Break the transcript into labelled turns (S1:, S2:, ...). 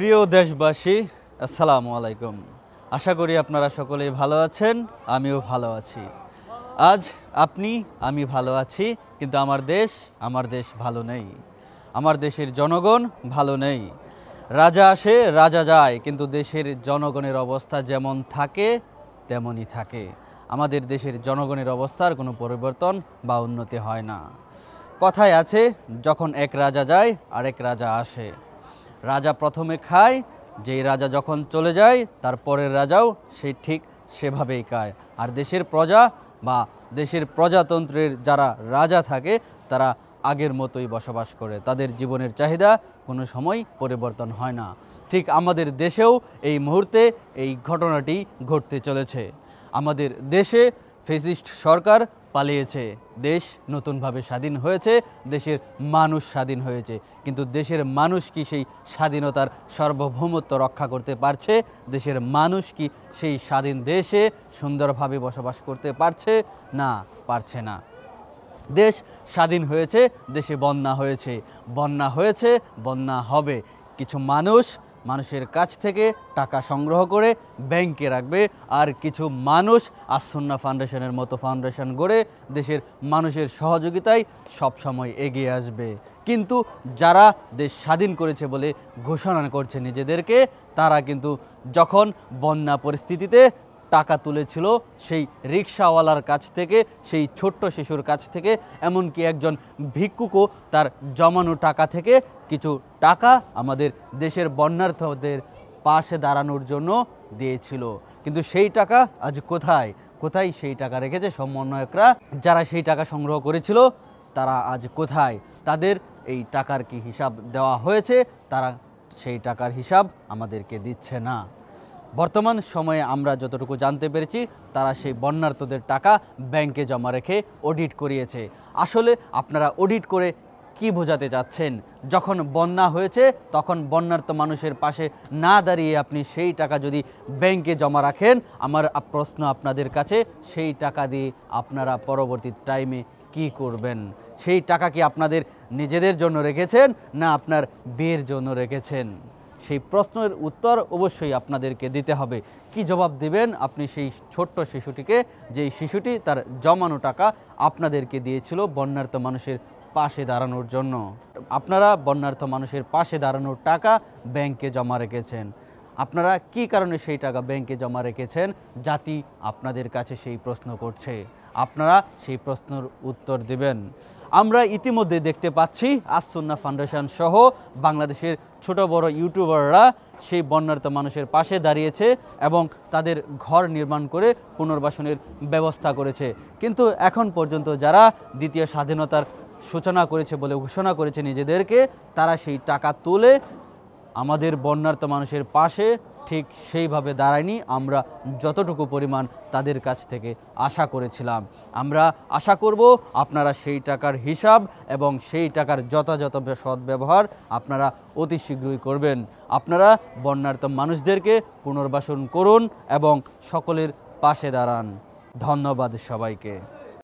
S1: প্রিয় দেশবাসী, আসসালামু আলাইকুম। আশা করি আপনারা সকলেই ভালো আছেন, আমিও ভালো আছি। আজ আপনি আমি ভালো আছি, কিন্তু আমার দেশ ভালো নেই। আমার দেশের জনগণ ভালো নেই। রাজা আসে রাজা যায়, কিন্তু দেশের জনগণের অবস্থা যেমন থাকে তেমনই থাকে। আমাদের দেশের জনগণের অবস্থার কোনো পরিবর্তন বা উন্নতি হয় না। কথায় আছে, যখন এক রাজা যায় আরেক রাজা আসে। রাজা প্রথমে খায়, যেই রাজা যখন চলে যায় তার পরের রাজাও সেই ঠিক সেভাবেই খায়। আর দেশের প্রজা বা দেশের প্রজাতন্ত্রের যারা রাজা থাকে তারা আগের মতোই বসবাস করে। তাদের জীবনের চাহিদা কোনো সময় পরিবর্তন হয় না। ঠিক আমাদের দেশেও এই মুহূর্তে এই ঘটনাটি ঘটতে চলেছে। আমাদের দেশে ফ্যাসিস্ট সরকার পালিয়েছে, দেশ নতুনভাবে স্বাধীন হয়েছে, দেশের মানুষ স্বাধীন হয়েছে, কিন্তু দেশের মানুষ কি সেই স্বাধীনতার সার্বভৌমত্ব রক্ষা করতে পারছে? দেশের মানুষ কি সেই স্বাধীন দেশে সুন্দরভাবে বসবাস করতে পারছে? না, পারছে না। দেশ স্বাধীন হয়েছে, দেশে বন্যা হয়েছে, বন্যা হবে। কিছু মানুষের কাছ থেকে টাকা সংগ্রহ করে ব্যাংকে রাখবে, আর কিছু মানুষ আসুন্না ফাউন্ডেশনের মতো ফাউন্ডেশন গড়ে দেশের মানুষের সহযোগিতায় সবসময় এগিয়ে আসবে। কিন্তু যারা দেশ স্বাধীন করেছে বলে ঘোষণা করছে নিজেদেরকে, তারা কিন্তু যখন বন্যা পরিস্থিতিতে টাকা তুলেছিল সেই রিক্সাওয়ালার কাছ থেকে, সেই ছোট্ট শিশুর কাছ থেকে, এমনকি একজন ভিক্ষুকও তার জমানো টাকা থেকে কিছু টাকা আমাদের দেশের বন্যার্থদের পাশে দাঁড়ানোর জন্য দিয়েছিল। কিন্তু সেই টাকা আজ কোথায় সেই টাকা রেখেছে সমন্বয়করা? যারা সেই টাকা সংগ্রহ করেছিল তারা আজ কোথায়? তাদের এই টাকার কি হিসাব দেওয়া হয়েছে? তারা সেই টাকার হিসাব আমাদেরকে দিচ্ছে না। বর্তমান সময়ে আমরা যতটুকু জানতে পেরেছি, তারা সেই বন্যার্থদের টাকা ব্যাংকে জমা রেখে অডিট করিয়েছে। আসলে আপনারা অডিট করে কি বোঝাতে চাচ্ছেন? যখন বন্যা হয়েছে তখন বন্যার্থ মানুষের পাশে না দাঁড়িয়ে আপনি সেই টাকা যদি ব্যাংকে জমা রাখেন, আমার প্রশ্ন আপনাদের কাছে, সেই টাকা দিয়ে আপনারা পরবর্তী টাইমে কি করবেন? সেই টাকা কি আপনাদের নিজেদের জন্য রেখেছেন, না আপনার বিয়ের জন্য রেখেছেন? সেই প্রশ্নের উত্তর অবশ্যই আপনাদেরকে দিতে হবে। কি জবাব দিবেন আপনি সেই ছোট্ট শিশুটিকে, যেই শিশুটি তার জমানো টাকা আপনাদেরকে দিয়েছিল বন্যার্থ মানুষের পাশে দাঁড়ানোর জন্য? আপনারা বন্যার্থ মানুষের পাশে দাঁড়ানোর টাকা ব্যাংকে জমা রেখেছেন। আপনারা কি কারণে সেই টাকা ব্যাংকে জমা রেখেছেন? জাতি আপনাদের কাছে সেই প্রশ্ন করছে, আপনারা সেই প্রশ্নের উত্তর দিবেন। আমরা ইতিমধ্যে দেখতে পাচ্ছি আসুন্না ফাউন্ডেশন সহ বাংলাদেশের ছোট বড় ইউটিউবাররা সেই বন্যার্থ মানুষের পাশে দাঁড়িয়েছে এবং তাদের ঘর নির্মাণ করে পুনর্বাসনের ব্যবস্থা করেছে। কিন্তু এখন পর্যন্ত যারা দ্বিতীয় স্বাধীনতার সূচনা করেছে বলে ঘোষণা করেছে নিজেদেরকে, তারা সেই টাকা তুলে আমাদের বন্যার্থ মানুষের পাশে ঠিক সেইভাবে দাঁড়ায়নি আমরা যতটুকু পরিমাণ তাদের কাছ থেকে আশা করেছিলাম। আমরা আশা করব আপনারা সেই টাকার হিসাব এবং সেই টাকার যথাযথ সদ্ব্যবহার আপনারা অতি শীঘ্রই করবেন। আপনারা বন্যার্থ মানুষদেরকে পুনর্বাসন করুন এবং সকলের পাশে দাঁড়ান। ধন্যবাদ সবাইকে।